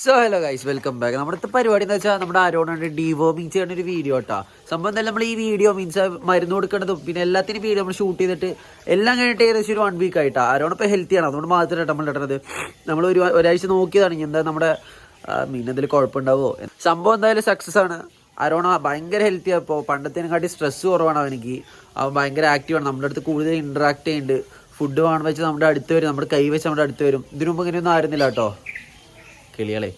So hello guys, welcome back. നമ്മുടെ പരിപാടി എന്ന് വെച്ചാൽ നമ്മുടെ ആരോണുണ്ട് ഡീവോമിങ് ചെയ്യുന്ന ഒരു വീഡിയോ കേട്ടോ. സംഭവം എന്തായാലും നമ്മൾ ഈ വീഡിയോ മീൻസ് മരുന്ന് കൊടുക്കേണ്ടതും പിന്നെ എല്ലാത്തിനും വീഡിയോ നമ്മൾ ഷൂട്ട് ചെയ്തിട്ട് എല്ലാം കഴിഞ്ഞിട്ട് ഏകദേശം ഒരു 1 വീക്ക് ആയിട്ടാണ്. ആരോണ് ഇപ്പോൾ ഹെൽത്തിയാണ്, അതുകൊണ്ട് മാത്രമേ നമ്മൾ ഇടുന്നത്. നമ്മൾ ഒരാഴ്ച നോക്കിയതാണ് എന്താ നമ്മുടെ മീൻ എന്തെങ്കിലും കുഴപ്പമുണ്ടാവുമോ. സംഭവം എന്തായാലും സക്സസ് ആണ്. ആരോണ ഭയങ്കര ഹെൽത്തിയാണ്. ഇപ്പോൾ പണ്ടത്തേനെക്കാട്ടി സ്ട്രെസ് കുറവാണ് അവനിക്ക്. അവൻ ഭയങ്കര ആക്റ്റീവാണ്, നമ്മുടെ അടുത്ത് കൂടുതൽ ഇൻട്രാക്ട് ചെയ്യുന്നുണ്ട്. ഫുഡ് വേണം വെച്ച് നമ്മുടെ അടുത്ത് വരും, നമ്മുടെ കൈ വെച്ച് നമ്മുടെ അടുത്ത് വരും. ഇതിനു മുമ്പ് ഇങ്ങനെയൊന്നും ആയിരുന്നില്ല കേട്ടോ കിളികളെ.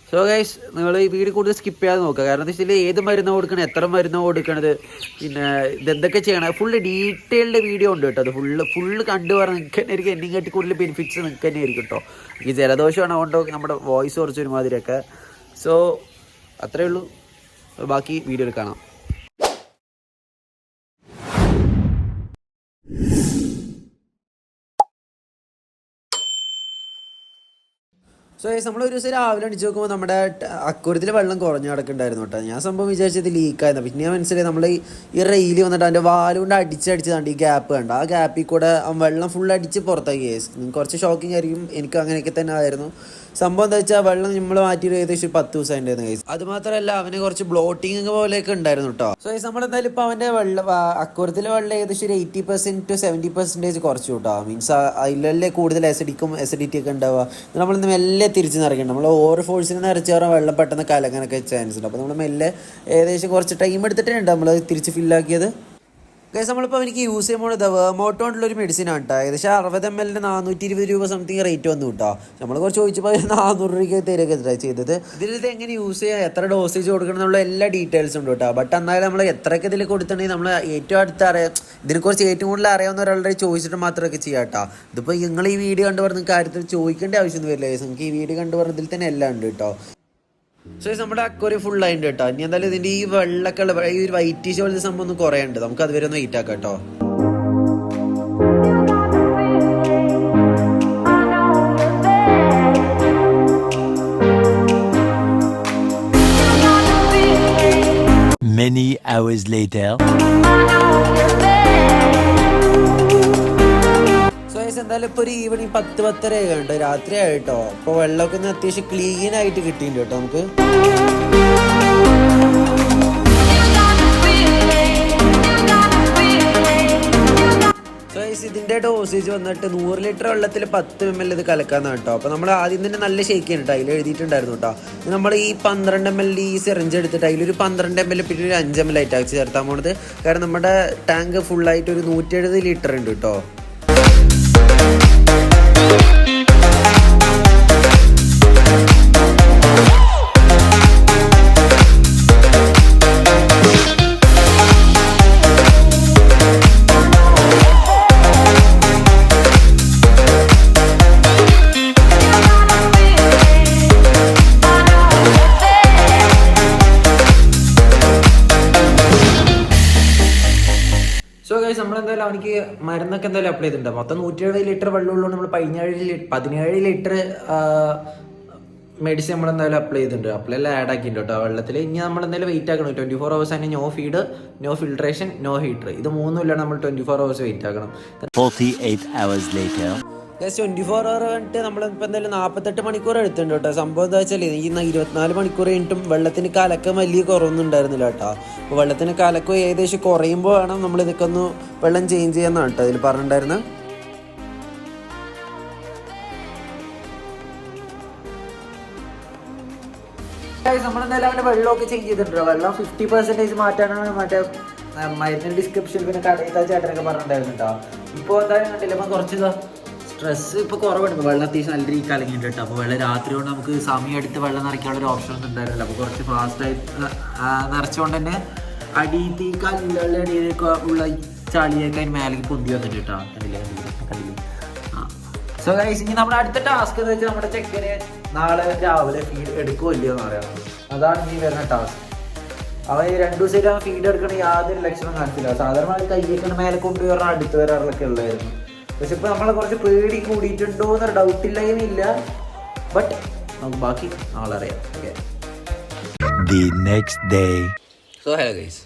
സോ ഗൈസ്, നിങ്ങൾ ഈ വീഡിയോ കൂടുതൽ സ്കിപ്പ് ചെയ്യാതെ നോക്കുക. കാരണം എന്താ വെച്ചാൽ ഏത് മരുന്ന് കൊടുക്കണം, എത്ര മരുന്ന് കൊടുക്കണത്, പിന്നെ ഇതെന്തൊക്കെ ചെയ്യണം, ഫുള്ള് ഡീറ്റെയിൽഡ് വീഡിയോ ഉണ്ട് കേട്ടോ. അത് ഫുള്ള് കണ്ടു പറഞ്ഞാൽ നിങ്ങൾക്ക് തന്നെ ആയിരിക്കും എന്നെ കാട്ടി കൂടുതൽ ബെനിഫിറ്റ്സ് നിങ്ങൾക്ക് തന്നെ ആയിരിക്കും കേട്ടോ. ഈ ജലദോഷമാണ് കൊണ്ടോ നമ്മുടെ വോയിസ് കുറച്ച് ഒരുമാതിരിയൊക്കെ. സോ അത്രയേ ഉള്ളൂ, ബാക്കി വീഡിയോയിൽ കാണാം. സോ നമ്മൾ ഒരു ദിവസം രാവിലെ അടിച്ച് നോക്കുമ്പോൾ നമ്മുടെ അക്കൂരത്തിൽ വെള്ളം കുറഞ്ഞു കിടക്കുന്നുണ്ടായിരുന്നു കേട്ടോ. ഞാൻ സംഭവം വിചാരിച്ചത് ലീക്കായിരുന്നു. പിന്നെ ഞാൻ മനസ്സിലായി നമ്മൾ ഈ റെയിൽ വന്നിട്ട് അതിൻ്റെ വാലുകൊണ്ട് അടിച്ചടിച്ചതാണ്ട് ഈ ഗ്യാപ്പ് കണ്ട. ആ ഗ്യാപ്പിൽ കൂടെ വെള്ളം ഫുൾ അടിച്ച് പുറത്താക്കി. കുറച്ച് ഷോക്കിംഗ് ആയിരിക്കും, എനിക്ക് അങ്ങനെയൊക്കെ തന്നെ ആയിരുന്നു. സംഭവം എന്താ വെച്ചാൽ വെള്ളം നമ്മൾ മാറ്റിയിട്ട് ഏകദേശം 10 ദിവസം ഉണ്ടായിരുന്നു കേസ്. അത് മാത്രമല്ല അവന് കുറച്ച് ബ്ലോട്ടിങ് പോലെയൊക്കെ ഉണ്ടായിരുന്നു കേട്ടോ. സോ നമ്മളെന്തായാലും ഇപ്പോൾ അവൻ്റെ അക്കൂരത്തിലെ വെള്ളം ഏകദേശം ഒരു 80% to 70% കുറച്ചു കേട്ടോ. മീൻസ് അതിലല്ലേ കൂടുതൽ അസിഡിറ്റി ഒക്കെ ഉണ്ടാവുക. നമ്മളിന്ന് മെല്ലെ തിരിച്ച് നിറയ്ക്കണം. നമ്മൾ ഓവർ ഫോഴ്സിൽ നിറച്ച് കയറാൻ വെള്ളം പെട്ടെന്ന് കലങ്ങാനൊക്കെ ചാൻസ് ഉണ്ട്. അപ്പോൾ നമ്മൾ മെല്ലെ ഏകദേശം കുറച്ച് ടൈം എടുത്തിട്ടുണ്ട് നമ്മൾ തിരിച്ച് ഫില്ലാക്കിയത്. ഗൈസ്, നമ്മളിപ്പോൾ എനിക്ക് യൂസ് ചെയ്യുമ്പോൾ വേമോട്ടോണ്ടുള്ളൊരു മെഡിസിനാണ് കേട്ടോ. ഏകദേശം 60 ml 420 രൂപ സംതിങ് റേറ്റ് വന്നു കേട്ടോ. നമ്മൾ കുറച്ച് ചോദിച്ചപ്പോൾ 400 രൂപയ്ക്ക് തരുകയൊക്കെ ട്രൈ ചെയ്തത്. ഇതിലിത് എങ്ങനെ യൂസ് ചെയ്യുക, എത്ര ഡോസേജ് കൊടുക്കണം എന്നുള്ള എല്ലാ ഡീറ്റെയിൽസും ഉണ്ട് കേട്ടോ. ബട്ട് എന്നാലും നമ്മൾ എത്രയൊക്കെ ഇതിൽ കൊടുത്തിട്ടുണ്ടെങ്കിൽ നമ്മൾ ഏറ്റവും അടുത്ത് ഇതിനെക്കുറിച്ച് ഏറ്റവും കൂടുതൽ അറിയാവുന്ന ഒരാളുടെ ചോദിച്ചിട്ട് മാത്രമൊക്കെ ചെയ്യാം കേട്ടോ. ഇതിപ്പോൾ നിങ്ങൾ ഈ വീഡിയോ കണ്ടു പറഞ്ഞ കാര്യത്തിൽ ചോദിക്കേണ്ട ആവശ്യമൊന്നും വരില്ല ഗൈസ്. നിങ്ങൾക്ക് ഈ വീഡിയോ കണ്ടു പറഞ്ഞതിൽ തന്നെ എല്ലാം ഉണ്ട് കേട്ടോ. സോ നമ്മുടെ അക്വറി ഫുള്ളായിട്ട് കേട്ടോ. ഇനി എന്തായാലും ഇതിൻ്റെ ഈ വെള്ളമൊക്കെ ഈ ഒരു വൈറ്റ് പോലത്തെ സംഭവം ഒന്ന് കുറേ ഉണ്ട്. നമുക്ക് അതുവരെ ഒന്ന് വെയിറ്റ് ആക്കാം കേട്ടോ. Many hours later. എന്തായാലും ഇപ്പോൾ ഒരു ഈവനിങ് 10-10:30 ഉണ്ട്, രാത്രി ആയിട്ടോ. അപ്പോൾ വെള്ളമൊക്കെ ഒന്ന് അത്യാവശ്യം ക്ലീൻ ആയിട്ട് കിട്ടിയിട്ടുണ്ട് കേട്ടോ നമുക്ക്. ഇതിൻ്റെ ഡോസേജ് വന്നിട്ട് 100 ലിറ്റർ വെള്ളത്തിൽ 10 ml ഇത് കലക്കാന്നാണ് കേട്ടോ. അപ്പോൾ നമ്മൾ ആദ്യം തന്നെ നല്ല ഷേക്ക് ചെയ്യണം കേട്ടോ. അതിൽ എഴുതിയിട്ടുണ്ടായിരുന്നു കേട്ടോ. നമ്മൾ ഈ 12 ml ഈ സിറിഞ്ച് എടുത്തിട്ട് അതിലൊരു 12 ml പിന്നെ ഒരു 5 ml ആയിട്ട് ചേർത്താൻ പോണത്. കാരണം നമ്മുടെ ടാങ്ക് ഫുള്ളായിട്ട് ഒരു 170 ലിറ്റർ ഉണ്ട് കേട്ടോ. സോ ഗൈസ്, നമ്മളെന്തായാലും അവനിക്ക് മരുന്നൊക്കെ എന്തായാലും അപ്ലൈ ചെയ്തിട്ടുണ്ട്. മൊത്തം 170 ലിറ്റർ വെള്ളമുള്ളൂ. നമ്മൾ 17 ലിറ്റർ മെഡിസിൻ നമ്മളെന്തായാലും അപ്ലൈ ചെയ്തിട്ടുണ്ട്. അപ്ലൈ എല്ലാം ആഡ് ആക്കിയിട്ടുണ്ട് കേട്ടോ വെള്ളത്തിൽ. ഇനി നമ്മളെന്തായാലും വെയിറ്റ് ആക്കണം 24 hours തന്നെ. No feed, no filtration, no heater, ഇത് മൂന്നും ഇല്ല. നമ്മൾ 24 hours വെയിറ്റ് ആക്കണം. 48 hours later. 24 hour കഴിഞ്ഞിട്ട് നമ്മളിപ്പോൾ എന്തായാലും 48 മണിക്കൂർ എടുത്തിട്ടുണ്ട് കേട്ടോ. സംഭവം എന്താ വെച്ചാൽ ഈ 24 മണിക്കൂർ കഴിഞ്ഞിട്ടും വെള്ളത്തിന് കലക്കം വലിയ കുറവൊന്നും ഉണ്ടായിരുന്നില്ല കേട്ടോ. അപ്പോൾ വെള്ളത്തിന് കലക്കം ഏകദേശം കുറയുമ്പോൾ വേണം നമ്മൾ ഇതൊക്കെ ഒന്ന് വെള്ളം ചേഞ്ച് ചെയ്യാന്നാണ് കേട്ടോ അതിൽ പറഞ്ഞിട്ടുണ്ടായിരുന്നത്. നമ്മളെന്തായാലും അവൻ്റെ വെള്ളമൊക്കെ ചേഞ്ച് ചെയ്തിട്ടുണ്ടോ. വെള്ളം 50% മാറ്റാനാണ് മറ്റേ മരുന്നിൻ്റെ ഡിസ്ക്രിപ്ഷനിൽ പിന്നെ കടയിൽ ചേട്ടനൊക്കെ പറഞ്ഞിട്ടുണ്ടായിരുന്നു കേട്ടോ. ഇപ്പോൾ എന്തായാലും കണ്ടില്ല, ഇപ്പം കുറച്ച് സ്ട്രെസ് ഇപ്പോൾ കുറവുണ്ട്. വെള്ളം അത്യാവശ്യം നല്ല രീതിയിൽ കലങ്ങിയിട്ട് കേട്ടോ. അപ്പോൾ വെള്ളം രാത്രി കൊണ്ട് നമുക്ക് സമയം എടുത്ത് വെള്ളം നിറയ്ക്കാനുള്ളൊരു ഓപ്ഷൻ ഒന്നും ഉണ്ടായിരുന്നില്ല. അപ്പോൾ കുറച്ച് ഫാസ്റ്റായി നിറച്ചുകൊണ്ട് തന്നെ അടിയിലേക്ക് ഉള്ള ചളിയൊക്കെ അതിന് മേലേക്ക് പൊന്തി വന്നിട്ട് കേട്ടോ. കണ്ടില്ലേ. സോ ഗൈസ്, ഇനി നമ്മുടെ അടുത്ത ടാസ്ക് എന്ന് വെച്ചാൽ നമ്മുടെ ചെക്കന് നാളെ രാവിലെ ഫീഡ് എടുക്കുമോ ഇല്ലയോ എന്ന് പറയാം. അതാണ് ഇനി വരുന്ന ടാസ്ക്. അവൻ 2 ദിവസമായിട്ട് ഫീഡ് എടുക്കണ യാതൊരു ലക്ഷണം കാണിച്ചില്ല. സാധാരണ കയ്യേക്കണ മേലെ കൊണ്ടുവരാൻ അടുത്ത് വരാറൊക്കെ ഉള്ളായിരുന്നു. പക്ഷെ ഇപ്പോൾ നമ്മളെ കുറച്ച് പേടി കൂടിയിട്ടുണ്ടോ എന്നൊരു ഡൗട്ടില്ലായിരുന്നില്ല. ബട്ട് നമുക്ക് ബാക്കി നാളെ അറിയാം. Okay. The next day. So hello guys,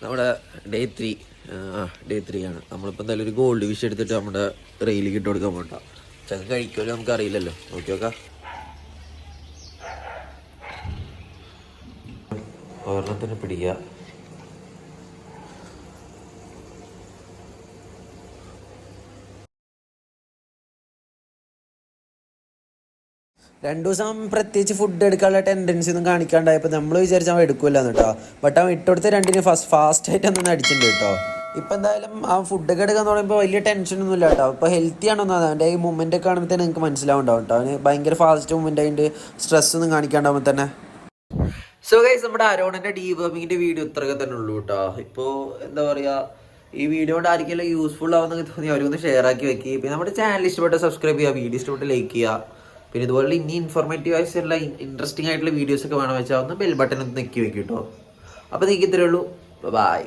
നമ്മുടെ ഡേ 3 ആണ്. നമ്മളിപ്പോൾ എന്തായാലും ഒരു ഗോൾഡ് ഫിഷ് എടുത്തിട്ട് നമ്മുടെ റെയിലേക്ക് ഇട്ട് കൊടുക്കാൻ പോകണ്ട. ചക്ക കഴിക്കുമല്ലോ നമുക്കറിയില്ലല്ലോ. ഓക്കെ. ഒരെണ്ണം തന്നെ പിടിക്കുക. രണ്ടു ദിവസം പ്രത്യേകിച്ച് ഫുഡ് എടുക്കാനുള്ള ടെൻഡൻസി ഒന്നും കാണിക്കാണ്ടായപ്പോൾ നമ്മൾ വിചാരിച്ചാൽ അവൻ എടുക്കില്ലാന്ന് കേട്ടോ. ബട്ട് അവൻ ഇട്ടെടുത്ത് രണ്ടിന് ഫാസ്റ്റായിട്ട് ഒന്നും അടിച്ചിട്ടുണ്ട് കേട്ടോ. ഇപ്പം എന്തായാലും ആ ഫുഡൊക്കെ എടുക്കാന്ന് പറയുമ്പോൾ വലിയ ടെൻഷനൊന്നും ഇല്ല കേട്ടോ. ഇപ്പോൾ ഹെൽത്തി ആണെന്നോ അവൻ്റെ ഈ മൂവ്മെൻ്റ് ഒക്കെ കാണുമ്പോൾ തന്നെ നിങ്ങൾക്ക് മനസ്സിലാവുണ്ടാവും കേട്ടോ. അവന് ഭയങ്കര ഫാസ്റ്റ് മൂവ്മെൻ്റ് ആയിട്ട് സ്ട്രെസ് ഒന്നും കാണിക്കാണ്ടാവുമ്പോൾ തന്നെ. സോ ഗൈസ്, നമ്മുടെ അരോണിൻ്റെ ഡീവർമിങ്ങിൻ്റെ വീഡിയോ ഇത്രയൊക്കെ തന്നെ ഉള്ളൂ കേട്ടോ. ഇപ്പോൾ എന്താ പറയുക, ഈ വീഡിയോ കൊണ്ട് ആർക്കെല്ലാം യൂസ്ഫുൾ ആവുന്നൊക്കെ തോന്നി അവരൊന്ന് ഷെയർ ആക്കി വെക്കുക. പിന്നെ നമ്മുടെ ചാനൽ ഇഷ്ടപ്പെട്ട സബ്സ്ക്രൈബ് ചെയ്യുക, വീഡിയോ ഇഷ്ടപ്പെട്ട് ലൈക്ക് ചെയ്യുക. പിന്നെ ഇതുപോലെ ഇനി ഇൻഫോർമേറ്റീവ് ആയിട്ടുള്ള ഇൻട്രസ്റ്റിംഗ് ആയിട്ടുള്ള വീഡിയോസൊക്കെ വേണമെന്ന് വെച്ചാൽ ഒന്ന് ബെൽ ബട്ടൺ ഒന്ന് നെക്കി വെക്കും കേട്ടോ. അപ്പോൾ നിങ്ങൾക്ക് ഇത്രയേ ഉള്ളൂ. ബൈ.